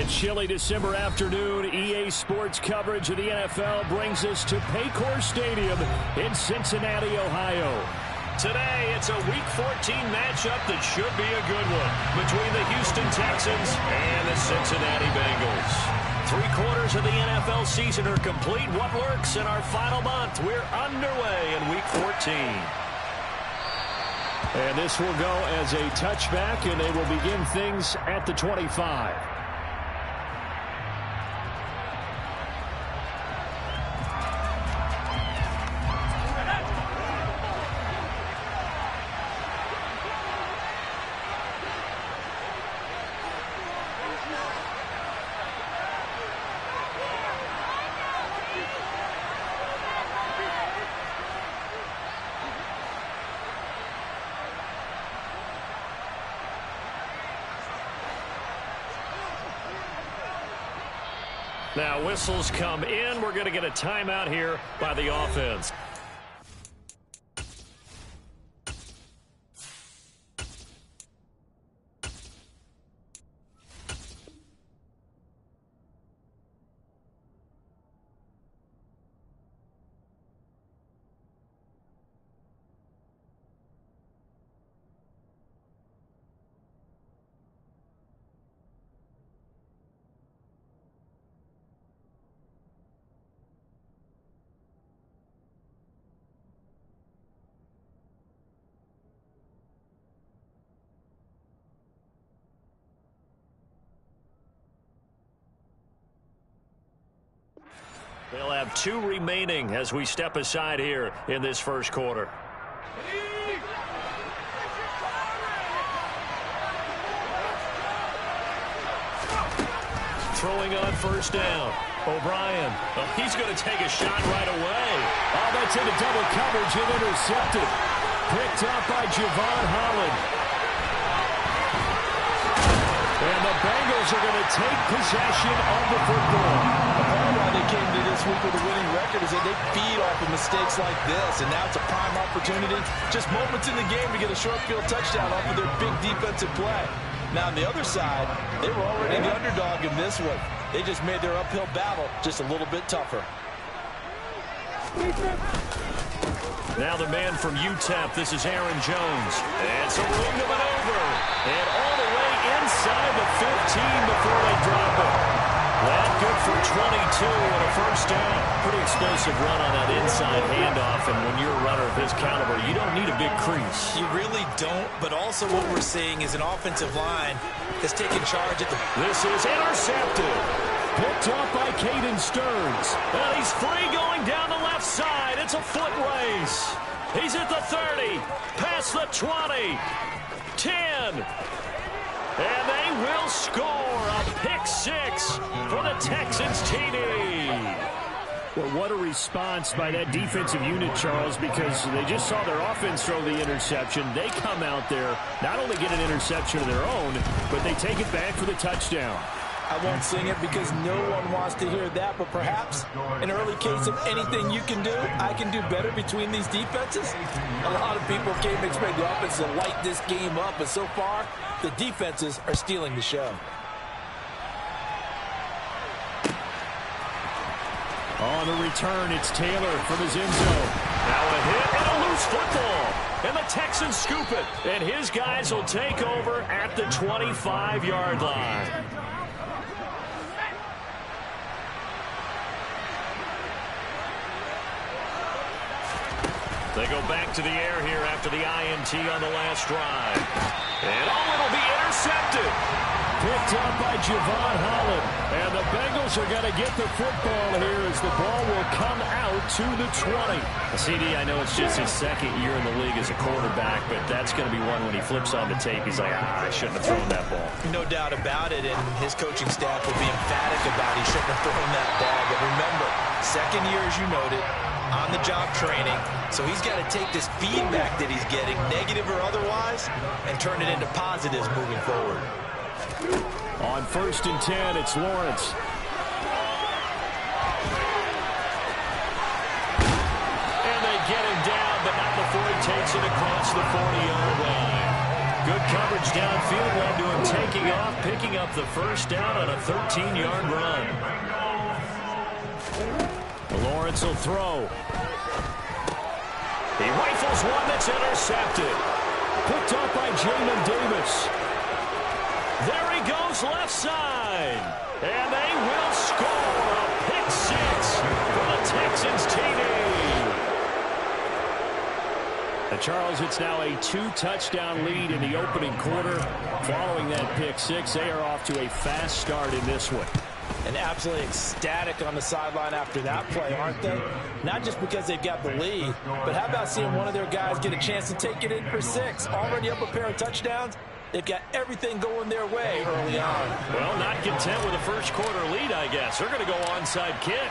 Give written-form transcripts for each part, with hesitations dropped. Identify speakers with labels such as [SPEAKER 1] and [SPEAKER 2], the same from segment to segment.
[SPEAKER 1] a chilly December afternoon, EA Sports coverage of the NFL brings us to Paycor Stadium in Cincinnati, Ohio. Today, it's a Week 14 matchup that should be a good one between the Houston Texans and the Cincinnati Bengals. 3/4 of the NFL season are complete. What lurks in our final month? We're underway in Week 14. And this will go as a touchback, and they will begin things at the 25. Now whistles come in. We're going to get a timeout here by the offense. They'll have 2 remaining as we step aside here in this first quarter. Throwing on first down. O'Brien. Oh, he's going to take a shot right away. Oh, that's into double coverage and intercepted. Picked up by Javon Holland. And the Bengals are going to take possession of the football.
[SPEAKER 2] Part of why they came to this week with a winning record is that they feed off of mistakes like this, and now it's a prime opportunity, just moments in the game to get a short field touchdown off of their big defensive play. Now on the other side, they were already the underdog in this one. They just made their uphill battle just a little bit tougher.
[SPEAKER 1] Now the man from UTEP, this is Aaron Jones. And some room to maneuver. And all the way inside the 15 before they drop it. That good for 22 and a first down. Pretty explosive run on that inside handoff. And when you're a runner of his caliber, you don't need a big crease.
[SPEAKER 3] You really don't, but also what we're seeing is an offensive line that's taking charge at the...
[SPEAKER 1] This is intercepted. Picked up by Caden Stearns. And he's free going down the left side. It's a foot race. He's at the 30. Past the 20. 10. And they will score a pick 6 for the Texans TD. Well, what a response by that defensive unit, Charles, because they just saw their offense throw the interception. They come out there, not only get an interception of their own, but they take it back for the touchdown.
[SPEAKER 2] I won't sing it because no one wants to hear that, but perhaps an early case of anything you can do, I can do better between these defenses. A lot of people came to expect the offense to light this game up, but so far, the defenses are stealing the show.
[SPEAKER 1] On the return, it's Taylor from his end zone. Now a hit and a loose football. And the Texans scoop it. And his guys will take over at the 25-yard line. They go back to the air here after the INT on the last drive. And it'll be intercepted. Picked up by Javon Holland. And the Bengals are going to get the football here as the ball will come out to the 20. CD, I know it's just his second year in the league as a quarterback, but that's going to be one when he flips on the tape. He's like, I shouldn't have thrown that ball.
[SPEAKER 3] No doubt about it, and his coaching staff will be emphatic about he shouldn't have thrown that ball. But remember, second year, as you noted, on-the-job training. So he's got to take this feedback that he's getting, negative or otherwise, and turn it into positives moving forward.
[SPEAKER 1] On 1st and 10, it's Lawrence. And they get him down, but not before he takes it across the 40-yard line. Good coverage downfield led to him taking off, picking up the first down on a 13-yard run. Lawrence will throw. He rifles one that's intercepted. Picked up by Jamin Davis. There he goes left side. And they will score a pick six for the Texans TD. And Charles, it's now a 2-touchdown lead in the opening quarter. Following that pick six, they are off to a fast start in this one.
[SPEAKER 2] And absolutely ecstatic on the sideline after that play, aren't they? Not just because they've got the lead, but how about seeing one of their guys get a chance to take it in for 6? Already up a pair of touchdowns. They've got everything going their way early on.
[SPEAKER 1] Well, not content with a first quarter lead, I guess. They're going to go onside kick.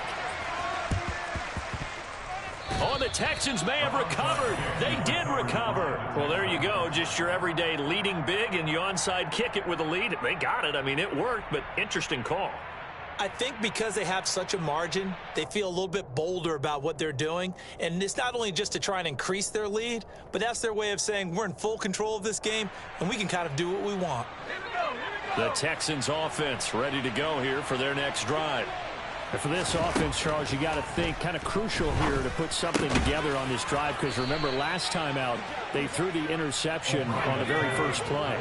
[SPEAKER 1] Oh, the Texans may have recovered. They did recover. Well, there you go. Just your everyday leading big, and you onside kick it with a lead. They got it. I mean, it worked, but interesting call.
[SPEAKER 3] I think because they have such a margin, they feel a little bit bolder about what they're doing. And it's not only just to try and increase their lead, but that's their way of saying we're in full control of this game, and we can kind of do what we want.
[SPEAKER 1] The Texans offense ready to go here for their next drive. And for this offense, Charles, you got to think kind of crucial here to put something together on this drive, because remember last time out they threw the interception on the very first play.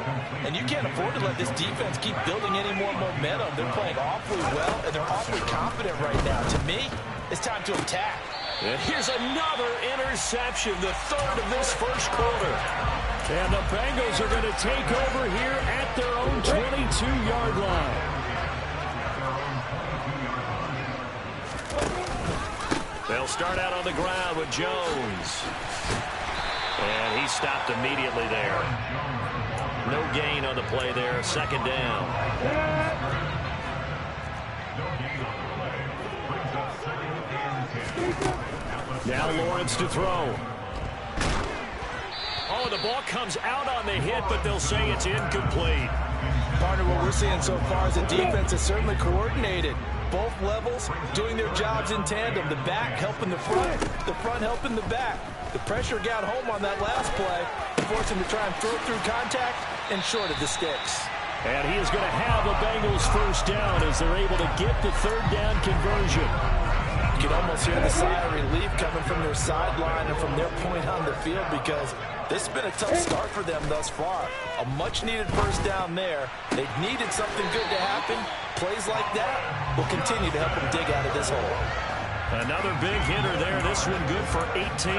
[SPEAKER 2] And you can't afford to let this defense keep building any more momentum. They're playing awfully well, and they're awfully confident right now. To me, it's time to attack.
[SPEAKER 1] And here's another interception, the third of this first quarter. And the Bengals are going to take over here at their own 22-yard line. They'll start out on the ground with Jones. And he stopped immediately there. No gain on the play there. Second down. Now Lawrence to throw. Oh, the ball comes out on the hit, but they'll say it's incomplete.
[SPEAKER 2] Partner, what we're seeing so far is the defense is certainly coordinated. Both levels doing their jobs in tandem. The back helping the front helping the back. The pressure got home on that last play, forced him to try and throw through contact and short of the sticks.
[SPEAKER 1] And he is going to have a Bengals first down as they're able to get the third down conversion.
[SPEAKER 2] You can almost hear the sigh of relief coming from their sideline and from their point on the field, because this has been a tough start for them thus far. A much-needed first down there. They've needed something good to happen. Plays like that will continue to help them dig out of this hole.
[SPEAKER 1] Another big hitter there. This one good for 18.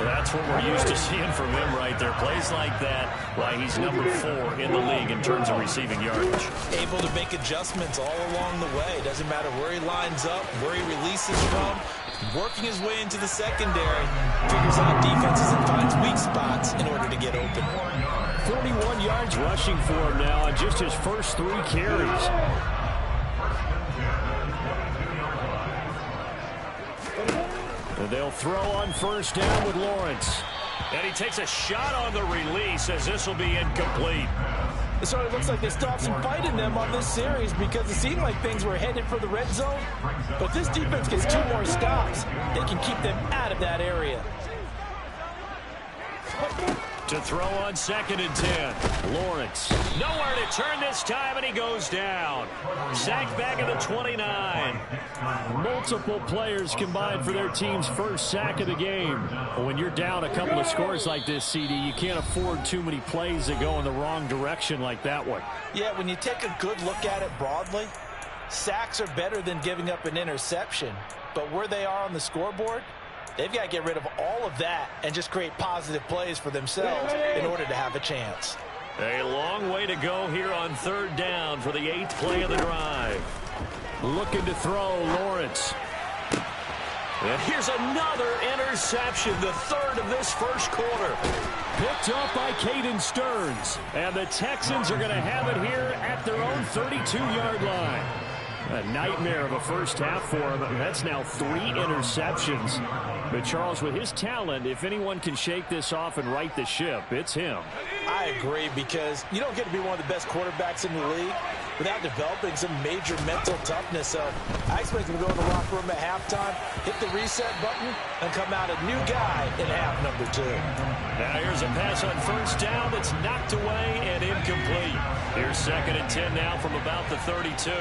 [SPEAKER 1] That's what we're used to seeing from him right there. Plays like that. Why, he's number 4 in the league in terms of receiving yardage.
[SPEAKER 3] Able to make adjustments all along the way. Doesn't matter where he lines up, where he releases from. Working his way into the secondary. Figures out defenses and finds weak spots in order to get open.
[SPEAKER 1] 31 yards rushing for him now on just his first 3 carries. And they'll throw on first down with Lawrence. And he takes a shot on the release as this will be incomplete.
[SPEAKER 2] It sort of looks like they still have some fight in them on this series, because it seemed like things were headed for the red zone. But this defense gets 2 more stops. They can keep them out of that area.
[SPEAKER 1] To throw on 2nd and 10. Lawrence. Nowhere to turn this time, and he goes down. Sacked back at the 29. Multiple players combined for their team's first sack of the game. When you're down a couple of scores like this, CD, you can't afford too many plays that go in the wrong direction like that one.
[SPEAKER 2] Yeah, when you take a good look at it broadly, sacks are better than giving up an interception. But where they are on the scoreboard, they've got to get rid of all of that and just create positive plays for themselves in order to have a chance.
[SPEAKER 1] A long way to go here on 3rd down for the 8th play of the drive. Looking to throw, Lawrence. And here's another interception, the 3rd of this first quarter. Picked up by Caden Stearns. And the Texans are going to have it here at their own 32-yard line. A nightmare of a first half for him. That's now 3 interceptions. But Charles, with his talent, if anyone can shake this off and right the ship, it's him.
[SPEAKER 2] I agree, because you don't get to be one of the best quarterbacks in the league without developing some major mental toughness. So I expect him to go in the locker room at halftime, hit the reset button, and come out a new guy in half number 2.
[SPEAKER 1] Now here's a pass on first down that's knocked away and incomplete. Here's 2nd and 10 now from about the 32.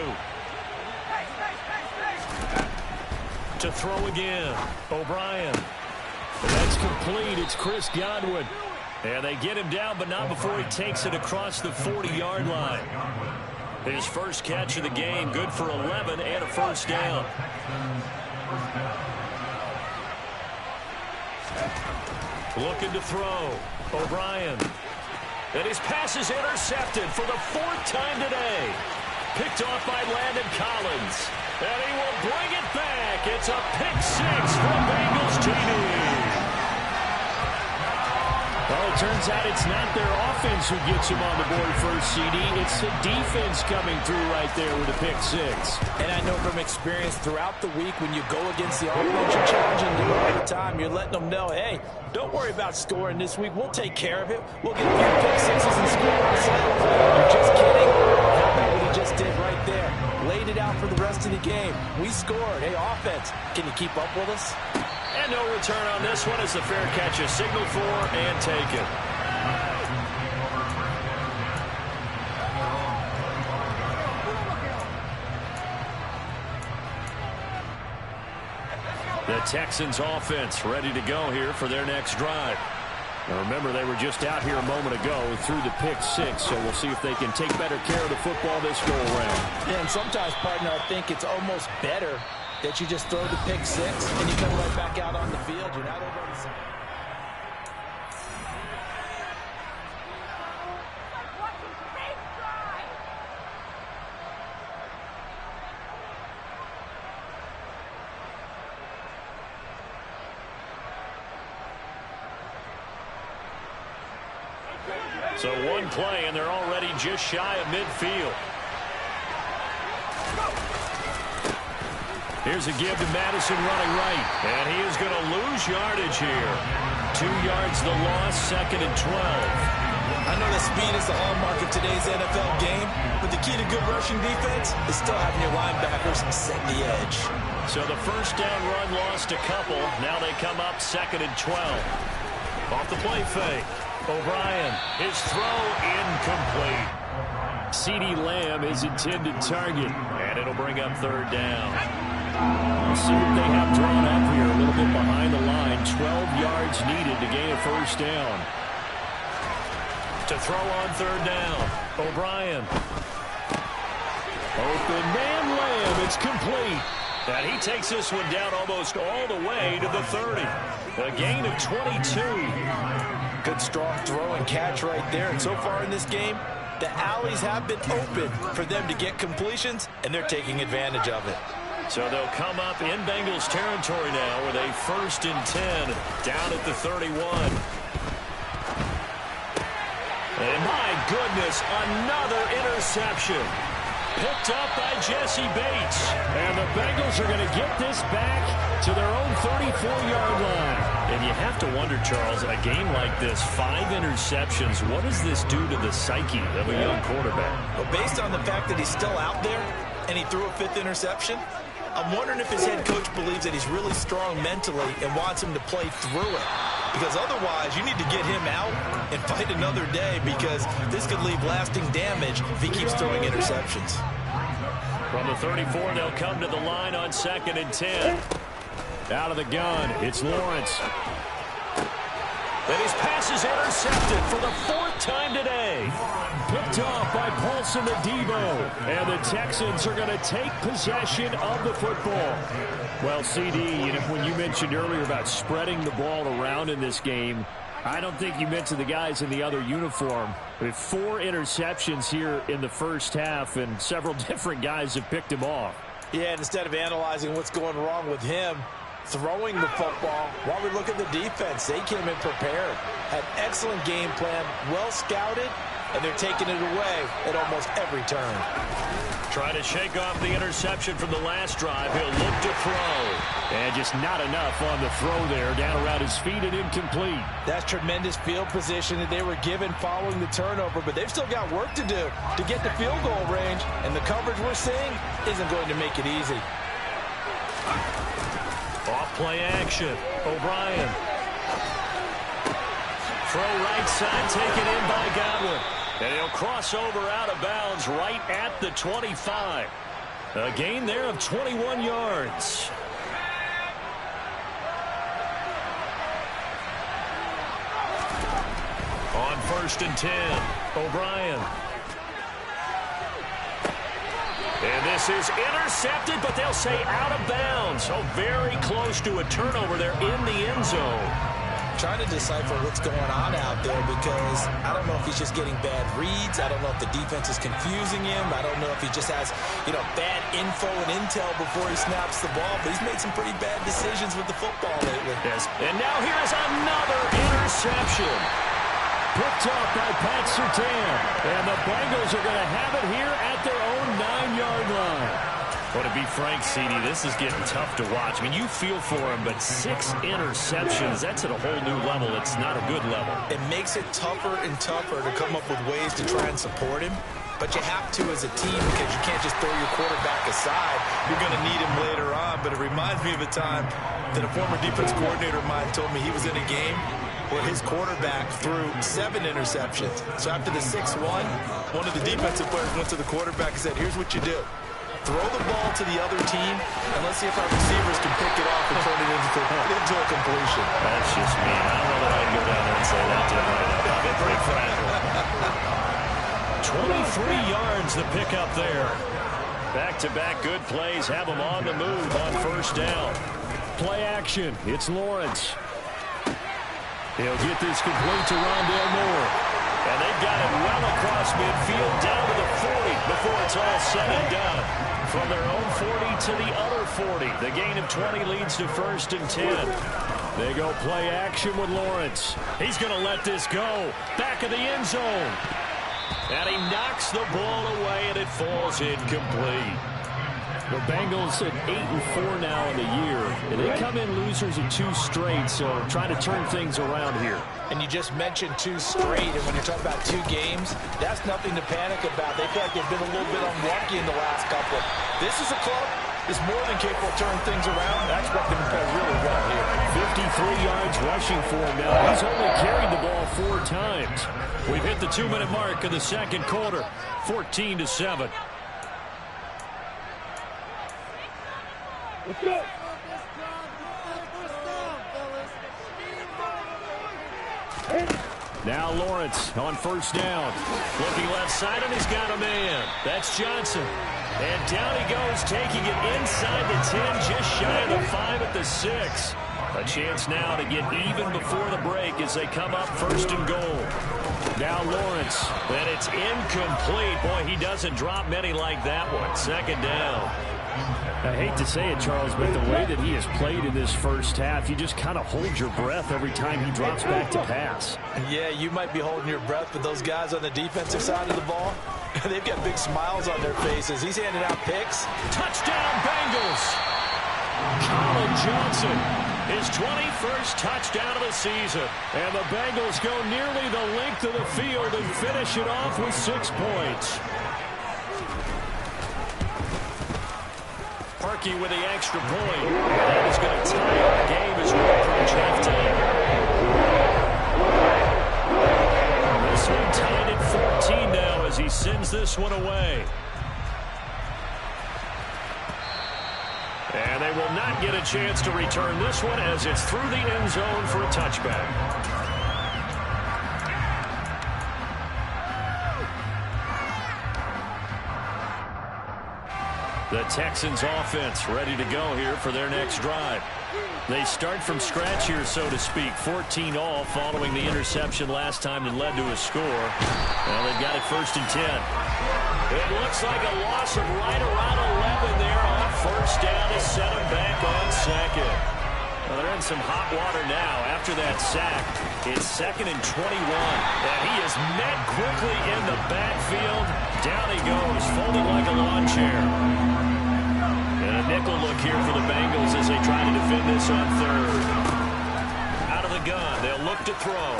[SPEAKER 1] To throw again, O'Brien. That's complete. It's Chris Godwin. And they get him down, but not before he takes it across the 40-yard line. His first catch of the game, good for 11 and a first down. Looking to throw. O'Brien. And his pass is intercepted for the 4th time today. Picked off by Landon Collins. And he will bring it back. It's a pick 6 for Bengals TD. Well, it turns out it's not their offense who gets him on the board first, CD. It's the defense coming through right there with a pick 6.
[SPEAKER 2] And I know from experience throughout the week when you go against the offense, you're challenging them all the time. You're letting them know, hey, don't worry about scoring this week. We'll take care of it. We'll get a few pick 6s and score ourselves. You're just kidding? How about what he just did right there? Laid it out for the rest of the game. We scored. Hey, offense, can you keep up with us?
[SPEAKER 1] And no return on this one as the fair catch is signaled for and taken. The Texans offense ready to go here for their next drive. Now remember, they were just out here a moment ago through the pick 6, so we'll see if they can take better care of the football this go around.
[SPEAKER 2] Yeah, and sometimes, partner, I think it's almost better that you just throw the pick 6 and you come right back out on the field. You're not over on the side.
[SPEAKER 1] So one play, and they're already just shy of midfield. Here's a give to Madison running right. And he is going to lose yardage here. 2 yards the loss, 2nd and 12.
[SPEAKER 2] I know that speed is the hallmark of today's NFL game, but the key to good rushing defense is still having your linebackers set the edge.
[SPEAKER 1] So the first down run lost a couple. Now they come up 2nd and 12. Off the play fake. O'Brien, his throw incomplete. CeeDee Lamb is intended target, and it'll bring up 3rd down. We'll see what they have drawn up here. A little bit behind the line. 12 yards needed to gain a first down. To throw on 3rd down. O'Brien. Open man Lamb. It's complete. And he takes this one down almost all the way to the 30. A gain of 22.
[SPEAKER 2] Good strong throw and catch right there. And so far in this game, the alleys have been open for them to get completions, and they're taking advantage of it.
[SPEAKER 1] So they'll come up in Bengals territory now with a 1st and 10 down at the 31. And my goodness, another interception. Picked up by Jesse Bates. And the Bengals are going to get this back to their own 34-yard line. And you have to wonder, Charles, in a game like this, 5 interceptions, what does this do to the psyche of a young quarterback?
[SPEAKER 2] Well, based on the fact that he's still out there and he threw a 5th interception, I'm wondering if his head coach believes that he's really strong mentally and wants him to play through it. Because otherwise, you need to get him out and fight another day, because this could leave lasting damage if he keeps throwing interceptions.
[SPEAKER 1] From the 34, they'll come to the line on 2nd and 10. Out of the gun, it's Lawrence. And his pass is intercepted for the 4th time today. Picked off by Paulson Adebo. And the Texans are going to take possession of the football. Well, CD, when you mentioned earlier about spreading the ball around in this game, I don't think you mentioned the guys in the other uniform. With 4 interceptions here in the first half, and several different guys have picked him off.
[SPEAKER 2] Yeah, and instead of analyzing what's going wrong with him throwing the football, while we look at the defense, they came in prepared. Had excellent game plan, well scouted, and they're taking it away at almost every turn.
[SPEAKER 1] Trying to shake off the interception from the last drive. He'll look to throw. And just not enough on the throw there. Down around his feet and incomplete.
[SPEAKER 2] That's tremendous field position that they were given following the turnover, but they've still got work to do to get the field goal range, and the coverage we're seeing isn't going to make it easy.
[SPEAKER 1] Off play action. O'Brien. Throw right side, taken in by Godwin. And he'll cross over out of bounds right at the 25. A gain there of 21 yards. On 1st and 10, O'Brien. And this is intercepted, but they'll say out of bounds. So very close to a turnover there in the end zone.
[SPEAKER 3] Trying to decipher what's going on out there, because I don't know if he's just getting bad reads. I don't know if the defense is confusing him. I don't know if he just has, bad info and intel before he snaps the ball. But he's made some pretty bad decisions with the football lately.
[SPEAKER 1] Yes. And now here's another interception. Picked off by Pat Surtain. And the Bengals are going to have it here at their own 9-yard line. Well, to be frank, CD, this is getting tough to watch. I mean, you feel for him, but 6 interceptions, that's at a whole new level. It's not a good level.
[SPEAKER 3] It makes it tougher and tougher to come up with ways to try and support him. But you have to as a team, because you can't just throw your quarterback aside. You're going to need him later on. But it reminds me of a time that a former defense coordinator of mine told me he was in a game where his quarterback threw 7 interceptions. So after the 6-1, one of the defensive players went to the quarterback and said, here's what you do. Throw the ball to the other team, and let's see if our receivers can pick it off and turn it into a completion.
[SPEAKER 1] That's just me. I don't know that I'd go down there and say that to him right now. I've been pretty fragile. 23 yards the pickup there. Back-to-back good plays have them on the move on 1st down. Play action. It's Lawrence. He'll get this complete to Rondale Moore. And they've got it well across midfield down to the 40 before it's all said and done. From their own 40 to the other 40. The gain of 20 leads to 1st and 10. They go play action with Lawrence. He's going to let this go. Back of the end zone. And he knocks the ball away, and it falls incomplete. The Bengals at 8-4 now in the year, and they come in losers of 2 straight, so trying to turn things around here.
[SPEAKER 2] And you just mentioned 2 straight, and when you're talking about 2 games, that's nothing to panic about. They feel like they've been a little bit unlucky in the last couple. This is a club that's more than capable of turning things around. I expect them to play really well here.
[SPEAKER 1] 53 yards rushing for him now. He's only carried the ball 4 times. We've hit the 2-minute mark in the second quarter, 14-7.
[SPEAKER 4] Let's go.
[SPEAKER 1] Now Lawrence on 1st down. Looking left side, and he's got a man. That's Johnson. And down he goes, taking it inside the 10, just shy of the 5 at the 6. A chance now to get even before the break as they come up 1st and goal. Now Lawrence, and it's incomplete. Boy, he doesn't drop many like that one. 2nd down. I hate to say it, Charles, but the way that he has played in this first half, you just kind of hold your breath every time he drops back to pass.
[SPEAKER 2] Yeah, you might be holding your breath, but those guys on the defensive side of the ball, they've got big smiles on their faces. He's handing out picks.
[SPEAKER 1] Touchdown, Bengals! Colin Johnson, his 21st touchdown of the season. And the Bengals go nearly the length of the field and finish it off with 6 points. Parkey with the extra point. That is going to tie up the game as we approach halftime. This one tied at 14 now as he sends this one away. And they will not get a chance to return this one as it's through the end zone for a touchback. The Texans offense ready to go here for their next drive. They start from scratch here, so to speak. 14 all following the interception last time that led to a score. Well, they've got it 1st and 10. It looks like a loss of right around 11 there on 1st down to set them back on 2nd. Well, they're in some hot water now after that sack. It's 2nd and 21. And he is met quickly in the backfield. Down he goes, folding like a lawn chair. And a nickel look here for the Bengals as they try to defend this on 3rd. Out of the gun, they'll look to throw.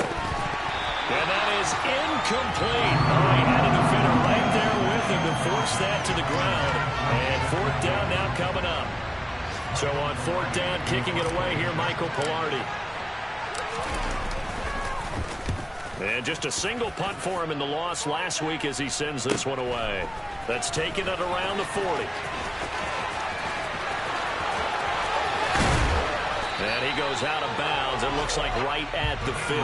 [SPEAKER 1] And that is incomplete. Oh, he had a defender right there with him to force that to the ground. And 4th down now coming up. So on 4th down, kicking it away here, Michael Pilardi. And just a single punt for him in the loss last week as he sends this one away. That's taken it around the 40. And he goes out of bounds. It looks like right at the 50.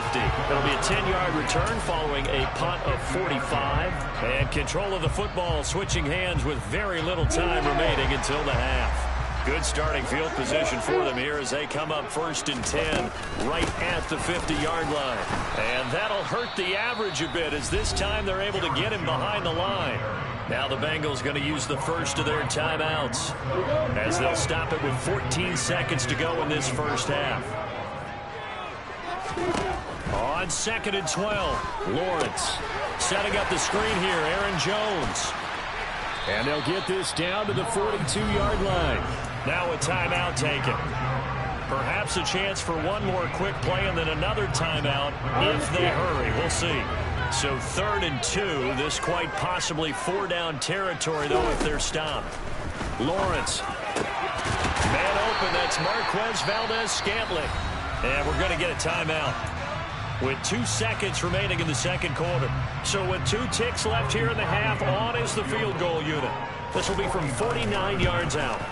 [SPEAKER 1] It'll be a 10-yard return following a punt of 45. And control of the football switching hands with very little time remaining until the half. Good starting field position for them here as they come up 1st and 10 right at the 50-yard line. And that'll hurt the average a bit as this time they're able to get him behind the line. Now the Bengals going to use the first of their timeouts as they'll stop it with 14 seconds to go in this first half. On 2nd and 12, Lawrence setting up the screen here, Aaron Jones. And they'll get this down to the 42-yard line. Now a timeout taken. Perhaps a chance for one more quick play and then another timeout if they hurry. We'll see. So 3rd and 2. This quite possibly 4-down territory, though, if they're stopped. Lawrence. Man open. That's Marquez Valdez-Scantling. And we're going to get a timeout with 2 seconds remaining in the 2nd quarter. So with 2 ticks left here in the half, on is the field goal unit. This will be from 49 yards out.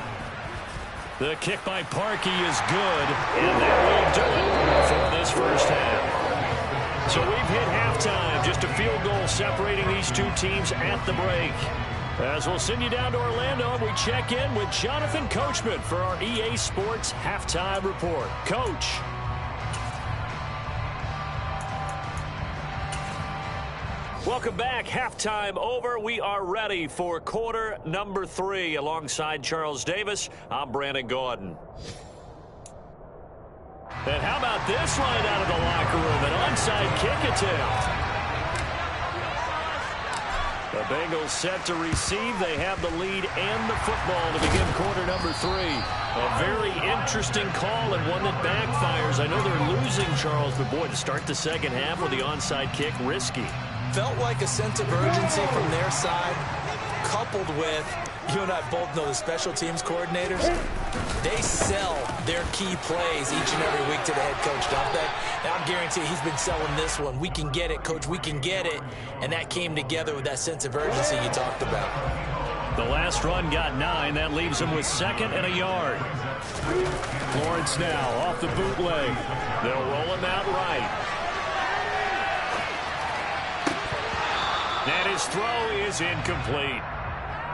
[SPEAKER 1] The kick by Parkey is good, and that will do it for this first half. So we've hit halftime, just a field goal separating these 2 teams at the break. As we'll send you down to Orlando, we check in with Jonathan Coachman for our EA Sports Halftime Report. Coach. Welcome back. Halftime over. We are ready for quarter number 3. Alongside Charles Davis, I'm Brandon Gordon. And how about this line out of the locker room? An onside kick attempt. The Bengals set to receive. They have the lead and the football to begin quarter number 3. A very interesting call and one that backfires. I know they're losing, Charles, but boy, to start the second half with the onside kick, risky.
[SPEAKER 2] Felt like a sense of urgency from their side, coupled with, you and I both know the special teams coordinators, they sell their key plays each and every week to the head coach, don't they? Now I guarantee he's been selling this one. We can get it, coach, we can get it. And that came together with that sense of urgency you talked about.
[SPEAKER 1] The last run got 9. That leaves him with 2nd and a yard. Lawrence now off the bootleg. They'll roll him out right. And his throw is incomplete.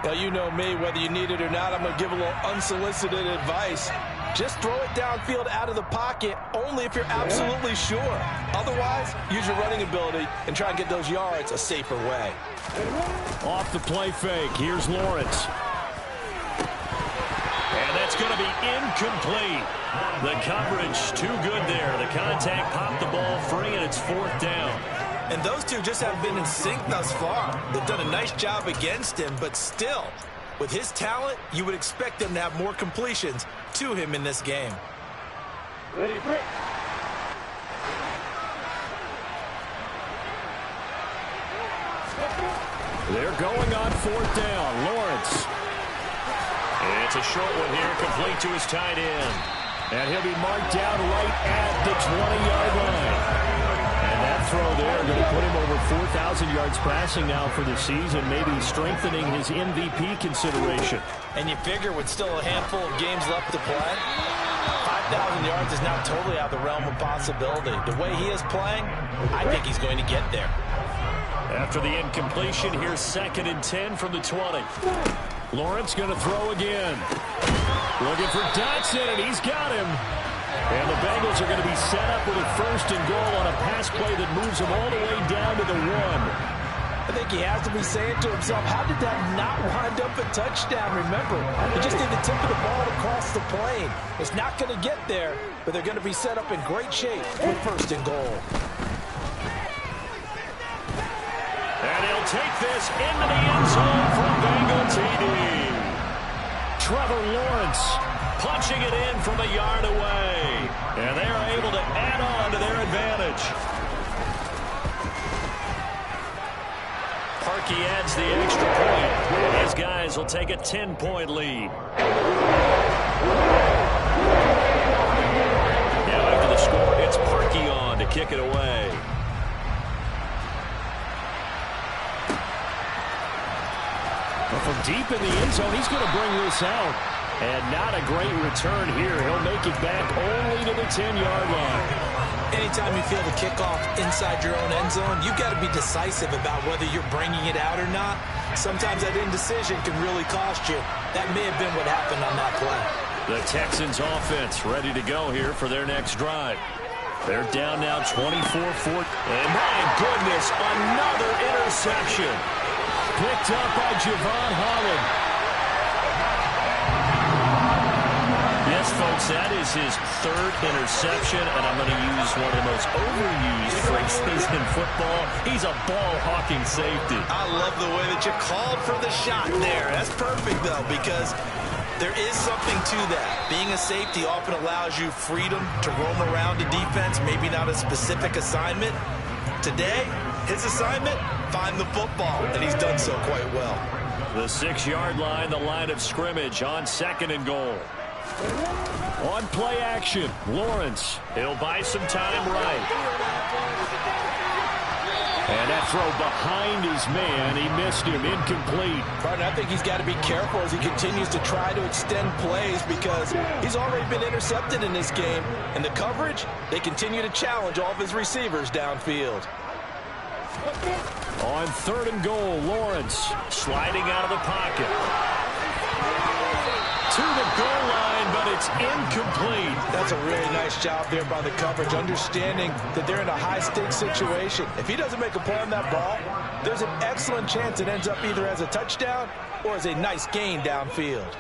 [SPEAKER 2] Now, you know me, whether you need it or not, I'm going to give a little unsolicited advice. Just throw it downfield out of the pocket, only if you're absolutely sure. Otherwise, use your running ability and try and get those yards a safer way.
[SPEAKER 1] Off the play fake, here's Lawrence. And that's going to be incomplete. The coverage too good there. The contact popped the ball free, and it's 4th down.
[SPEAKER 2] And those two just haven't been in sync thus far. They've done a nice job against him, but still, with his talent, you would expect them to have more completions to him in this game.
[SPEAKER 4] Ready, break.
[SPEAKER 1] They're going on 4th down. Lawrence. It's a short one here, complete to his tight end. And he'll be marked down right at the 20-yard line. And that throw there going to put him over 4,000 yards passing now for the season, maybe strengthening his MVP consideration.
[SPEAKER 2] And you figure with still a handful of games left to play, 5,000 yards is now totally out of the realm of possibility. The way he is playing, I think he's going to get there.
[SPEAKER 1] After the incompletion, here's 2nd and 10 from the 20. Lawrence going to throw again. Looking for Dotson, and he's got him. And the Bengals are going to be set up with a 1st and goal on a pass play that moves them all the way down to the 1.
[SPEAKER 2] think he has to be saying to himself, how did that not wind up a touchdown? Remember, he just need the tip of the ball across the plane. It's not going to get there, but they're going to be set up in great shape with 1st and goal.
[SPEAKER 1] And he'll take this into the end zone for Bengal TD. Trevor Lawrence punching it in from a yard away. And they are able to add on to their advantage. Parkey adds the extra point. And these guys will take a 10-point lead. Now after the score, it's Parkey on to kick it away. Well, from deep in the end zone, he's going to bring this out. And not a great return here. He'll make it back only to the 10-yard line.
[SPEAKER 3] Anytime you feel the kickoff inside your own end zone, you've got to be decisive about whether you're bringing it out or not. Sometimes that indecision can really cost you. That may have been what happened on that play.
[SPEAKER 1] The Texans offense ready to go here for their next drive. They're down now 24-14. And my goodness, another interception. Picked up by Javon Holland. Yes, folks, that is his 3rd interception, and I'm going to use one of the most overused phrases in football. He's a ball-hawking safety.
[SPEAKER 3] I love the way that you called for the shot there. That's perfect, though, because there is something to that. Being a safety often allows you freedom to roam around the defense, maybe not a specific assignment. Today, his assignment, find the football, and he's done so quite well.
[SPEAKER 1] The 6-yard line, the line of scrimmage on 2nd and goal. On play action, Lawrence. He'll buy some time right. And that throw behind his man. He missed him. Incomplete.
[SPEAKER 2] Partner, I think he's got to be careful as he continues to try to extend plays because he's already been intercepted in this game. And the coverage, they continue to challenge all of his receivers downfield.
[SPEAKER 1] On 3rd and goal, Lawrence sliding out of the pocket. To the goal line, but it's incomplete.
[SPEAKER 2] That's a really nice job there by the coverage, understanding that they're in a high-stakes situation. If he doesn't make a play on that ball, there's an excellent chance it ends up either as a touchdown or as a nice gain downfield.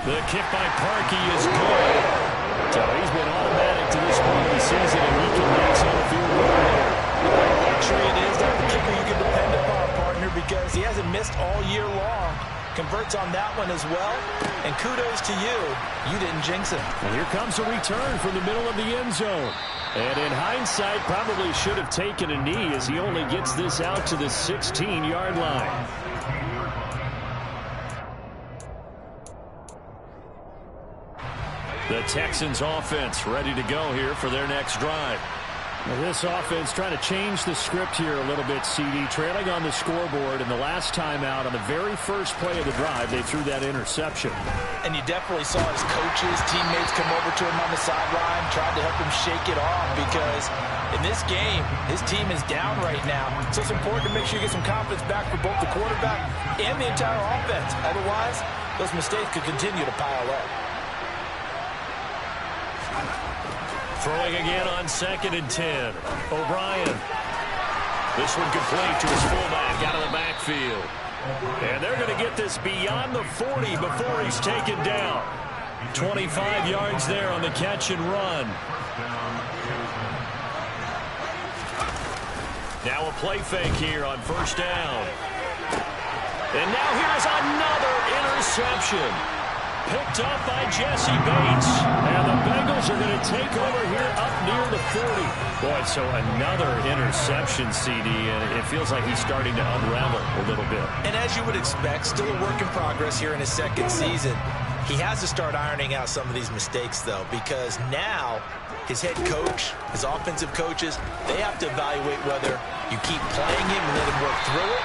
[SPEAKER 1] The kick by Parkey is good. So he's been automatic to this point of the season, and he can make some field goal here.
[SPEAKER 2] Luxury it is to have a kicker you can depend upon, partner, because he hasn't missed all year long. Converts on that one as well. And kudos to you. You didn't jinx him.
[SPEAKER 1] And here comes a return from the middle of the end zone. And in hindsight, probably should have taken a knee as he only gets this out to the 16-yard line. The Texans offense ready to go here for their next drive. Well, this offense trying to change the script here a little bit, CD. Trailing on the scoreboard, and the last time out on the very first play of the drive, they threw that interception.
[SPEAKER 2] And you definitely saw his coaches, teammates come over to him on the sideline, tried to help him shake it off because in this game, his team is down right now. So it's important to make sure you get some confidence back for both the quarterback and the entire offense. Otherwise, those mistakes could continue to pile up.
[SPEAKER 1] Throwing again on 2nd and 10. O'Brien. This one complete to his fullback out of the backfield. And they're going to get this beyond the 40 before he's taken down. 25 yards there on the catch and run. Now a play fake here on 1st down. And now here's another interception. Picked up by Jesse Bates. And the Bengals are going to take over here up near the 40. Boy, so another interception, CD, and it feels like he's starting to unravel a little bit.
[SPEAKER 3] And as you would expect, still a work in progress here in his 2nd season. He has to start ironing out some of these mistakes, though, because now his head coach, his offensive coaches, they have to evaluate whether you keep playing him and let him work through it,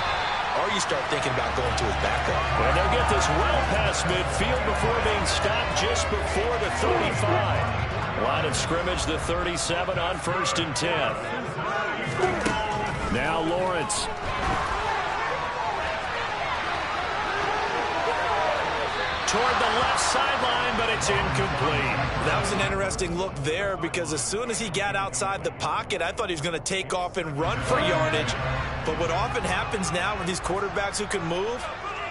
[SPEAKER 3] or you start thinking about going to his backup.
[SPEAKER 1] And they'll get this well past midfield before being stopped just before the 35. Line of scrimmage, the 37 on 1st and 10. Now Lawrence. toward the left sideline, but it's incomplete.
[SPEAKER 3] That was an interesting look there because as soon as he got outside the pocket, I thought he was going to take off and run for yardage. But what often happens now with these quarterbacks who can move,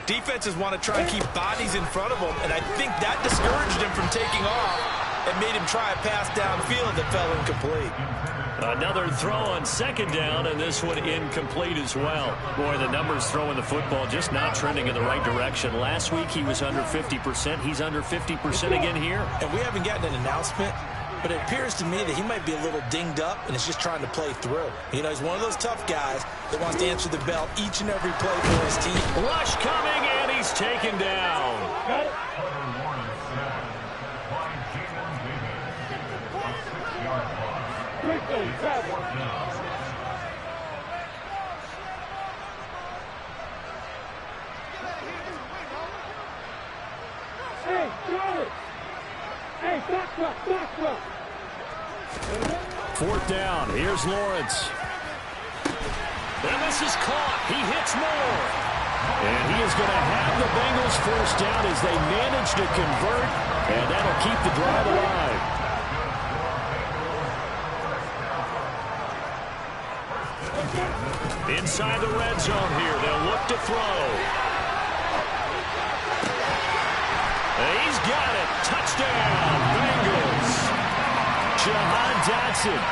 [SPEAKER 3] defenses want to try and keep bodies in front of them, and I think that discouraged him from taking off and made him try a pass downfield that fell incomplete.
[SPEAKER 1] Another throw on second down, and this one incomplete as well. Boy, the numbers throwing the football just not trending in the right direction. Last week he was under 50%. He's under 50% again here.
[SPEAKER 3] And we haven't gotten an announcement, but it appears to me that he might be a little dinged up and is just trying to play through. You know, he's one of those tough guys that wants to answer the bell each and every play for his team.
[SPEAKER 1] Rush coming, and he's taken down.
[SPEAKER 4] Got it. Quickly, travel. Hey, got it. Hey, back up.
[SPEAKER 1] Fourth down. Here's Lawrence. And this is caught. He hits more. And he is going to have the Bengals first down as they manage to convert, and that'll keep the drive alive. Inside the red zone here. They'll look to throw. And he's got it. Touchdown, Bengals. Jahan Dotson,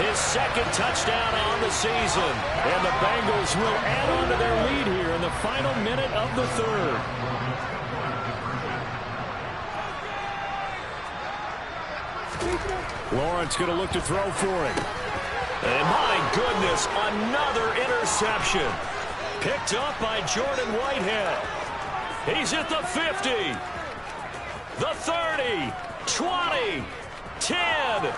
[SPEAKER 1] his second touchdown on the season. And the Bengals will add on to their lead here in the final minute of the third. Lawrence going to look to throw for it. And my goodness, another interception. Picked up by Jordan Whitehead. He's at the 50, the 30, 20, 10.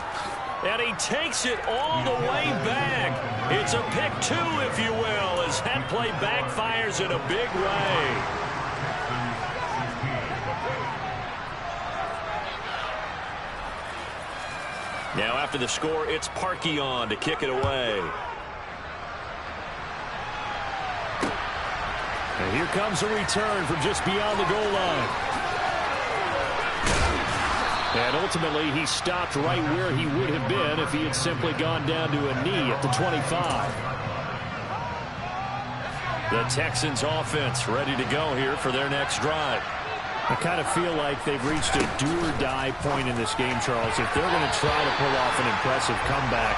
[SPEAKER 1] And he takes it all the way back. It's a pick two, if you will, as that play backfires in a big way. Now after the score, it's Parkey on to kick it away. And here comes a return from just beyond the goal line. And ultimately, he stopped right where he would have been if he had simply gone down to a knee at the 25. The Texans offense ready to go here for their next drive. I kind of feel like they've reached a do-or-die point in this game, Charles. If they're going to try to pull off an impressive comeback,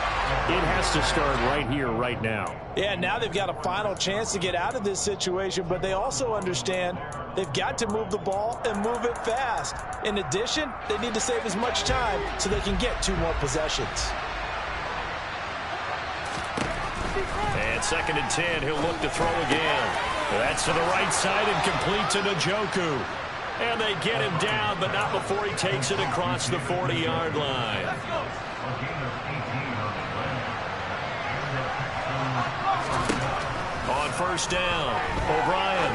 [SPEAKER 1] it has to start right here, right now.
[SPEAKER 3] Yeah, now they've got a final chance to get out of this situation, but they also understand they've got to move the ball and move it fast. In addition, they need to save as much time so they can get 2 more possessions.
[SPEAKER 1] And 2nd and 10, he'll look to throw again. That's to the right side and complete to Njoku. And they get him down, but not before he takes it across the 40-yard line. On first down, O'Brien.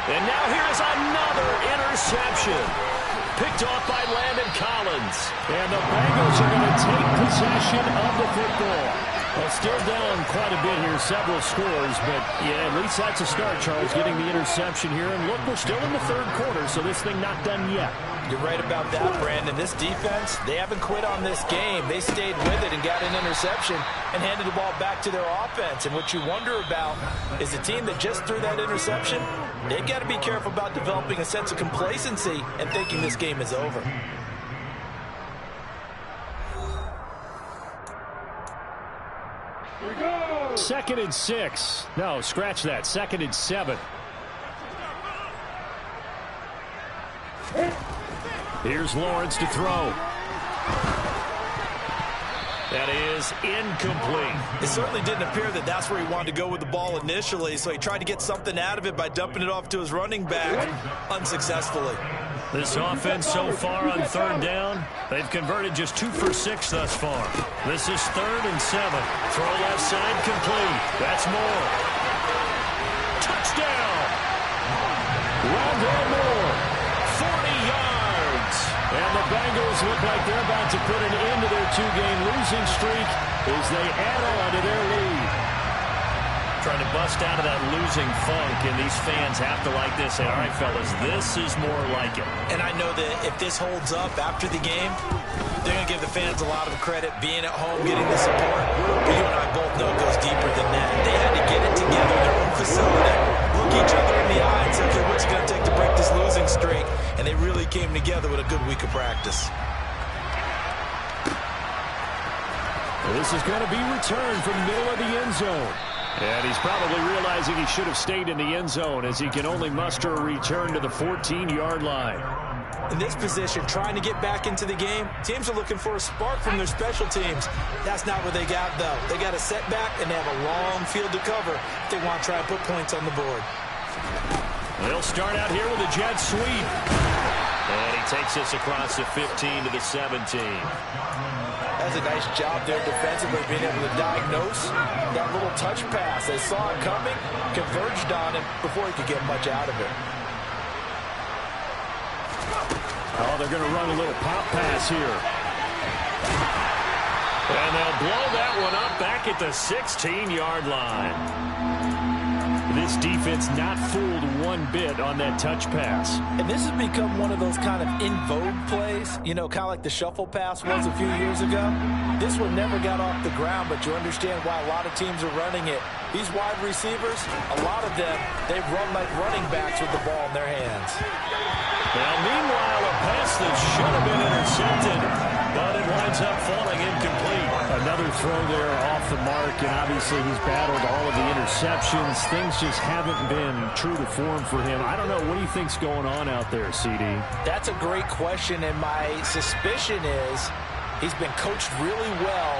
[SPEAKER 1] And now here's another interception. Picked off by Landon Collins. And the Bengals are going to take possession of the football. Well, still down quite a bit here, several scores, but yeah, at least that's a start, Charles, getting the interception here. And look, we're still in the third quarter, so this thing not done yet.
[SPEAKER 3] You're right about that, Brandon. This defense, they haven't quit on this game. They stayed with it and got an interception and handed the ball back to their offense. And what you wonder about is the team that just threw that interception, they've got to be careful about developing a sense of complacency and thinking this game is over.
[SPEAKER 4] Here we go.
[SPEAKER 1] 2nd and 6. No, scratch that. 2nd and 7. Here's Lawrence to throw. That is incomplete.
[SPEAKER 3] It certainly didn't appear that that's where he wanted to go with the ball initially, so he tried to get something out of it by dumping it off to his running back unsuccessfully.
[SPEAKER 1] This offense so far on 3rd down, they've converted just 2 for 6 thus far. This is 3rd and 7. Throw left side complete. That's Moore. Touchdown! Rondell Moore, 40 yards. And the Bengals look like they're about to put an end to their 2-game losing streak as they add on to their lead. Trying to bust out of that losing funk, and these fans have to like this. Say, all right, fellas, this is more like it.
[SPEAKER 3] And I know that if this holds up after the game, they're going to give the fans a lot of credit, being at home, getting the support. But you and I both know it goes deeper than that. They had to get it together in their own facility, look each other in the eye and say, okay, what's it going to take to break this losing streak? And they really came together with a good week of practice.
[SPEAKER 1] This is going to be returned from the middle of the end zone. And he's probably realizing he should have stayed in the end zone as he can only muster a return to the 14-yard line.
[SPEAKER 3] In this position, trying to get back into the game, teams are looking for a spark from their special teams. That's not what they got, though. They got a setback, and they have a long field to cover if they want to try and put points on the board.
[SPEAKER 1] They'll start out here with a jet sweep. And he takes us across the 15 to the 17.
[SPEAKER 3] That's a nice job there defensively, being able to diagnose that little touch pass. They saw it coming, converged on him before he could get much out of it.
[SPEAKER 1] Oh, they're going to run a little pop pass here. And they'll blow that one up back at the 16-yard line. This defense not fooled one bit on that touch pass.
[SPEAKER 3] And this has become one of those kind of in vogue plays, you know, kind of like the shuffle pass was a few years ago. This one never got off the ground, but you understand why a lot of teams are running it. These wide receivers, a lot of them, they run like running backs with the ball in their hands.
[SPEAKER 1] Now, meanwhile, a pass that should have been intercepted, but it winds up falling incomplete. Another throw there off the mark, and obviously he's battled all of the interceptions. Things just haven't been true to form for him. I don't know. What do you think's going on out there, CD?
[SPEAKER 3] That's a great question, and my suspicion is he's been coached really well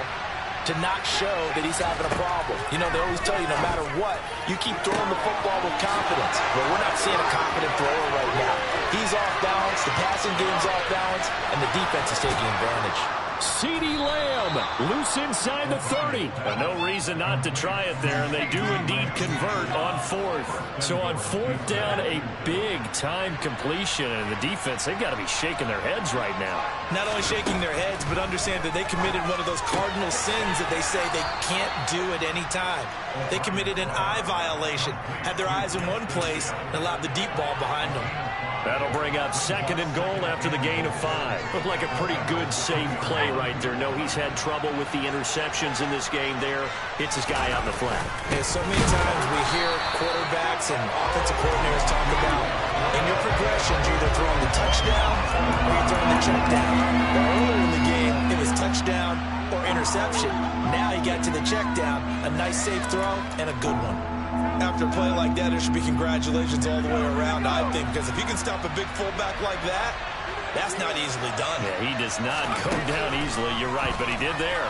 [SPEAKER 3] to not show that he's having a problem. You know, they always tell you no matter what, you keep throwing the football with confidence. But we're not seeing a confident thrower right now. He's off balance, the passing game's off balance, and the defense is taking advantage.
[SPEAKER 1] CeeDee Lamb, loose inside the 30. No reason not to try it there, and they do indeed convert on fourth. So on fourth down, a big-time completion, and the defense, they've got to be shaking their heads right now.
[SPEAKER 3] Not only shaking their heads, but understand that they committed one of those cardinal sins that they say they can't do at any time. They committed an eye violation, had their eyes in one place, and allowed the deep ball behind them.
[SPEAKER 1] That'll bring up 2nd and goal after the gain of 5. Looked like a pretty good save play right there. No, he's had trouble with the interceptions in this game there. Hits his guy out in the flat.
[SPEAKER 3] Yeah, so many times we hear quarterbacks and offensive coordinators talk about in your progressions, you're either throwing the touchdown or you're throwing the check down. Well, earlier in the game, it was touchdown or interception. Now he got to the check down, a nice safe throw, and a good one. After a play like that, there should be congratulations all the way around, I think, because if you can stop a big fullback like that, that's not easily done.
[SPEAKER 1] Yeah, he does not go down easily. You're right, but he did there.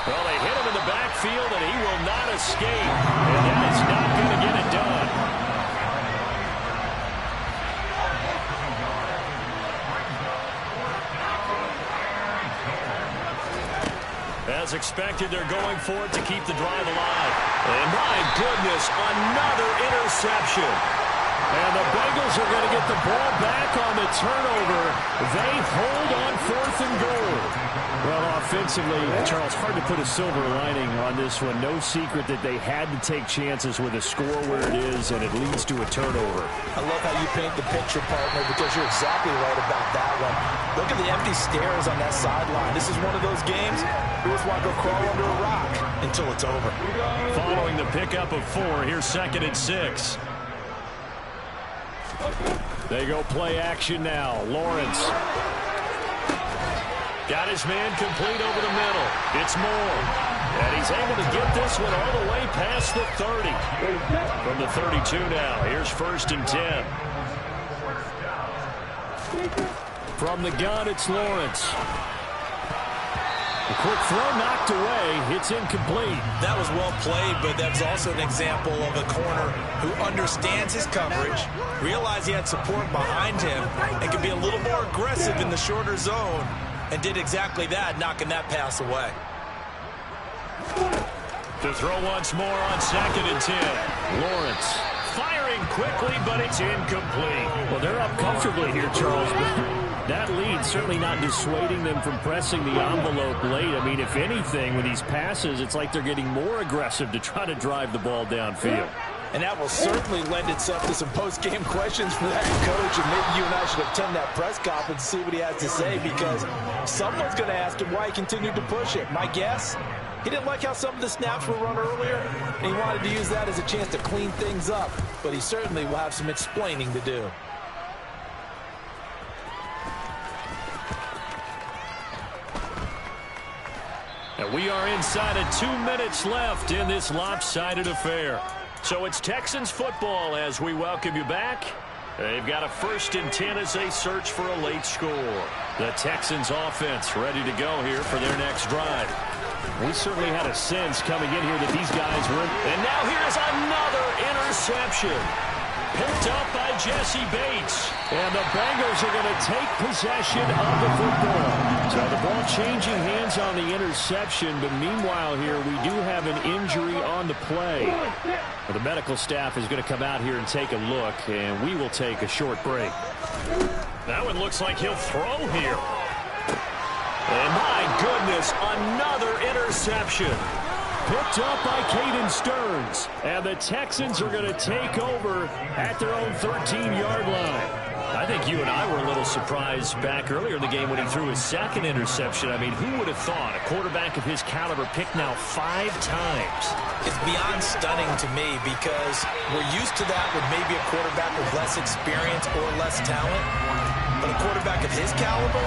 [SPEAKER 1] Well, they hit him in the backfield, and he will not escape. And that is not going to get it done. As expected, they're going for it to keep the drive alive. And my goodness, another interception. And the Bengals are going to get the ball back on the turnover. They hold on 4th and goal. Well, offensively, Charles, hard to put a silver lining on this one. No secret that they had to take chances with a score where it is, and it leads to a turnover.
[SPEAKER 3] I love how you paint the picture, partner, because you're exactly right about that one. Look at the empty stares on that sideline. This is one of those games you just want to go crawl under a rock until it's over.
[SPEAKER 1] Following the pickup of 4, here's 2nd and 6. They go play action now. Lawrence. Got his man complete over the middle. It's Moore. And he's able to get this one all the way past the 30. From the 32 now. Here's 1st and 10. From the gun, it's Lawrence. A quick throw knocked away. It's incomplete.
[SPEAKER 3] That was well played, but that's also an example of a corner who understands his coverage, realized he had support behind him, and can be a little more aggressive in the shorter zone, and did exactly that, knocking that pass away.
[SPEAKER 1] To throw once more on 2nd and 10. Lawrence firing quickly, but it's incomplete. Well, they're up comfortably here, Charles. That lead certainly not dissuading them from pressing the envelope late. I mean, if anything, with these passes, it's like they're getting more aggressive to try to drive the ball downfield.
[SPEAKER 2] And that will certainly lend itself to some post-game questions for that coach. And maybe you and I should attend that press conference and see what he has to say, because someone's going to ask him why he continued to push it. My guess, he didn't like how some of the snaps were run earlier, and he wanted to use that as a chance to clean things up. But he certainly will have some explaining to do.
[SPEAKER 1] And we are inside of 2 minutes left in this lopsided affair. So it's Texans football as we welcome you back. They've got a 1st and 10 as they search for a late score. The Texans offense ready to go here for their next drive. We certainly had a sense coming in here that these guys were in. And now here's another interception. Picked up by Jesse Bates. And the Bengals are going to take possession of the football. So the ball changing hands on the interception. But meanwhile here, we do have an injury on the play. Well, the medical staff is going to come out here and take a look. And we will take a short break. That one looks like he'll throw here. And my goodness, another interception. Picked up by Caden Stearns. And the Texans are going to take over at their own 13-yard line. I think you and I were a little surprised back earlier in the game when he threw his 2nd interception. I mean, who would have thought a quarterback of his caliber picked now 5 times?
[SPEAKER 3] It's beyond stunning to me, because we're used to that with maybe a quarterback with less experience or less talent. But a quarterback of his caliber,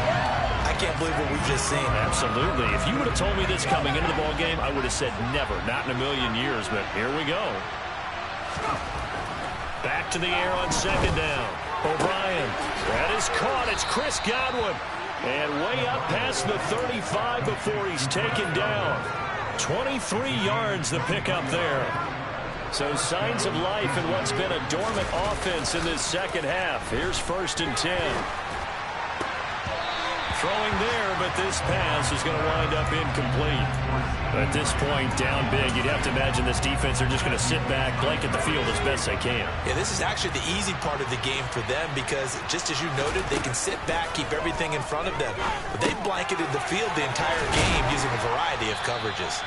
[SPEAKER 3] I can't believe what we've just seen.
[SPEAKER 1] Absolutely. If you would have told me this coming into the ball game, I would have said never, not in a million years, but here we go. Back to the air on 2nd down. O'Brien. That is caught. It's Chris Godwin. And way up past the 35 before he's taken down. 23 yards the pickup there. So signs of life in what's been a dormant offense in this second half. Here's 1st and 10. Throwing there, but this pass is going to wind up incomplete. At this point, down big, you'd have to imagine this defense are just going to sit back, blanket the field as best they can.
[SPEAKER 3] Yeah, this is actually the easy part of the game for them, because just as you noted, they can sit back, keep everything in front of them. But they blanketed the field the entire game using a variety of coverages.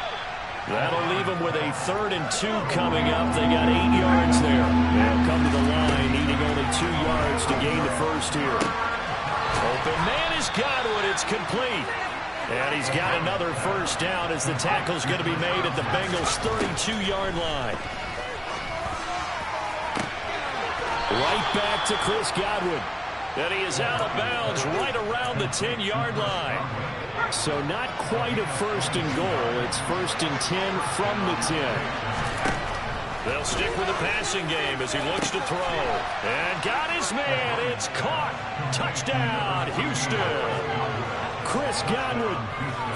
[SPEAKER 1] That'll leave them with a 3rd and 2 coming up. They got 8 yards there. They'll come to the line, needing only 2 yards to gain the first here. Open man is Godwin. It's complete. And he's got another 1st down as the tackle's going to be made at the Bengals' 32-yard line. Right back to Chris Godwin. And he is out of bounds right around the 10-yard line. So not quite a 1st and goal. It's 1st and 10 from the 10. They'll stick with the passing game as he looks to throw. And got his man. It's caught. Touchdown, Houston. Chris Godwin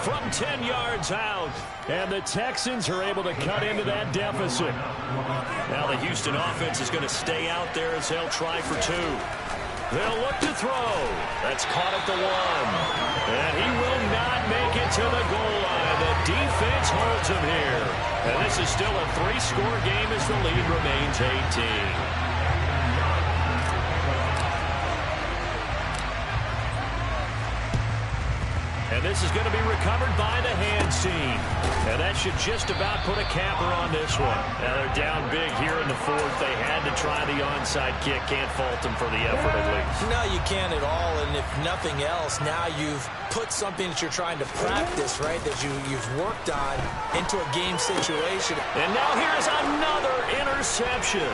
[SPEAKER 1] from 10 yards out. And the Texans are able to cut into that deficit. Now the Houston offense is going to stay out there as they'll try for 2. They'll look to throw. That's caught at the 1. And he will not make it to the goal line. The defense holds him here. And this is still a 3-score game as the lead remains 18. And this is going to be recovered by the hands team. And that should just about put a capper on this one. Now they're down big here in the 4th. They had to try the onside kick. Can't fault them for the effort at least.
[SPEAKER 3] No, you can't at all. And if nothing else, now you've put something that you're trying to practice, right, that you've worked on into a game situation.
[SPEAKER 1] And now here's another interception.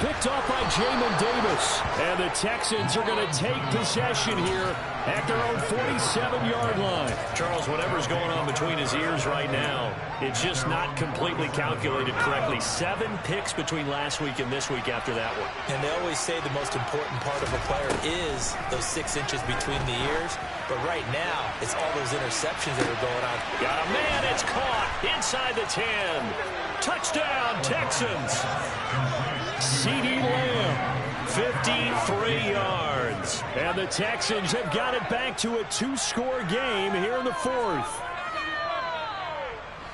[SPEAKER 1] Picked off by Jamin Davis. And the Texans are going to take possession here at their own 47-yard line. Charles, whatever's going on between his ears right now, it's just not completely calculated correctly. 7 picks between last week and this week after that one.
[SPEAKER 3] And they always say the most important part of a player is those 6 inches between the ears. But right now, it's all those interceptions that are going on.
[SPEAKER 1] Got a man, it's caught inside the 10. Touchdown, Texans. CeeDee Lamb, 53 yards. And the Texans have got it back to a 2-score game here in the 4th.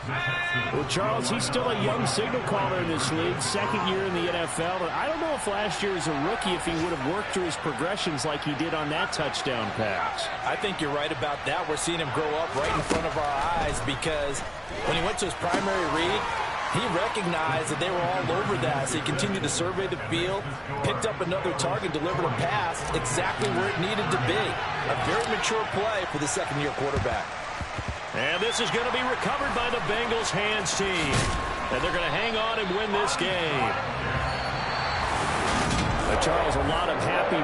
[SPEAKER 1] Well, Charles, he's still a young signal caller in this league, second year in the NFL. And I don't know if last year as a rookie, if he would have worked through his progressions like he did on that touchdown pass.
[SPEAKER 3] I think you're right about that. We're seeing him grow up right in front of our eyes because when he went to his primary read, he recognized that they were all over that, so he continued to survey the field, picked up another target, delivered a pass exactly where it needed to be. A very mature play for the second-year quarterback.
[SPEAKER 1] And this is going to be recovered by the Bengals hands team. And they're going to hang on and win this game. Charles, a lot of happy